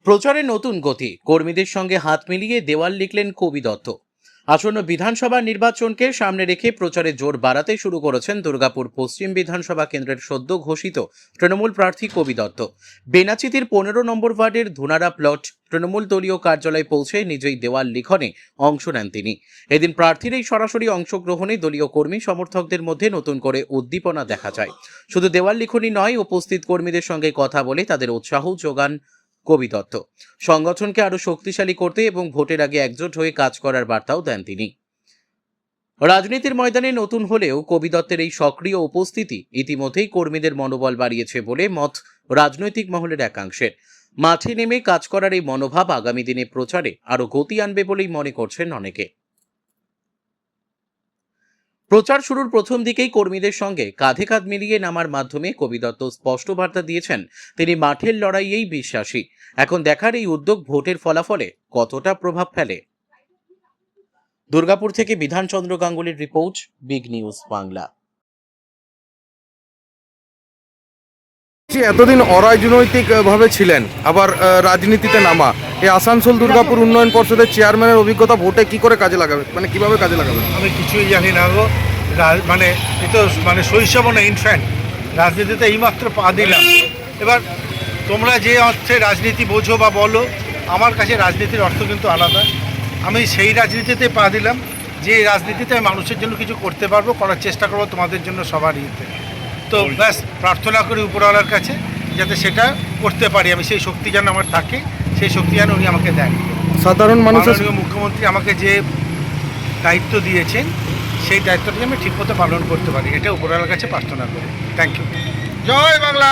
প্রচারে নতুন গতি, কর্মীদের সঙ্গে হাত মিলিয়ে দেওয়াল লিখলেন কবি দত্ত। আসন্ন বিধানসভা নির্বাচনকে সামনে রেখে প্রচারে জোর বাড়াতে শুরু করেছেন দুর্গাপুর পশ্চিম বিধানসভা কেন্দ্রের সদ্য ঘোষিত তৃণমূল প্রার্থী কবি দত্ত। বেনাচিতির 15 নম্বর ওয়ার্ডের ধুনারা প্লট তৃণমূল দলীয় কার্যালয়ে পৌঁছে নিজেই দেওয়াল লিখনে অংশ নেন তিনি। এদিন প্রার্থীর এই সরাসরি অংশগ্রহণে দলীয় কর্মী সমর্থকদের মধ্যে নতুন করে উদ্দীপনা দেখা যায়। শুধু দেওয়াল লিখনই নয়, উপস্থিত কর্মীদের সঙ্গে কথা বলে তাদের উৎসাহ যোগান কবি দত্ত। সংগঠনকে আরো শক্তিশালী করতে এবং ভোটের আগে একজোট হয়ে কাজ করার বার্তাও দেন তিনি। রাজনীতির ময়দানে নতুন হলেও কবি দত্তের এই সক্রিয় উপস্থিতি ইতিমধ্যেই কর্মীদের মনোবল বাড়িয়েছে বলে মত রাজনৈতিক মহলের একাংশের। মাঠে নেমে কাজ করার এই মনোভাব আগামী দিনে প্রচারে আরো গতি আনবে বলেই মনে করছেন অনেকে। প্রচার শুরুর প্রথম দিকেই কর্মীদের সঙ্গে কাঁধে কাঁধ মিলিয়ে নামার মাধ্যমে কবি দত্ত স্পষ্ট বার্তা দিয়েছেন তিনি মাঠের লড়াইয়েই বিশ্বাসী। এখন দেখার এই উদ্যোগ ভোটের ফলাফলে কতটা প্রভাব ফেলে। দুর্গাপুর থেকে বিধানচন্দ্র গাঙ্গুলির রিপোর্ট, বিগ নিউজ বাংলা। এতদিন অরাজনৈতিক ভাবে ছিলেন, আবার রাজনীতিতে নামা, এই আসানসোল দুর্গাপুর উন্নয়ন পর্ষদের চেয়ারম্যানের অভিজ্ঞতা ভোটে কি করে কাজে লাগাবে, মানে কিভাবে কাজে লাগাবে? আমি কিছুই জানি না গো। মানে এ তো মানে শৈশব না, ইনফ্যান্ট রাজনীতিতে এইমাত্র পা দিলাম। এবার তোমরা যে অর্থে রাজনীতি বোঝো বা বলো, আমার কাছে রাজনীতির অর্থ কিন্তু আলাদা। আমি সেই রাজনীতিতে পা দিলাম যে রাজনীতিতে আমি মানুষের জন্য কিছু করতে পারবো, করার চেষ্টা করবো তোমাদের জন্য, সবার ইয়েতে। তো ব্যাস প্রার্থনা করি উপরওয়ালার কাছে যাতে সেটা করতে পারি, আমি সেই শক্তি যেন আমার থাকে, সেই শক্তি যেন উনি আমাকে দেন। সাধারণ মানুষের মাননীয় মুখ্যমন্ত্রী আমাকে যে দায়িত্ব দিয়েছেন সেই দায়িত্বটি আমি ঠিকমতো পালন করতে পারি, এটা উপরওয়ালার কাছে প্রার্থনা করি। Thank you. জয় বাংলা।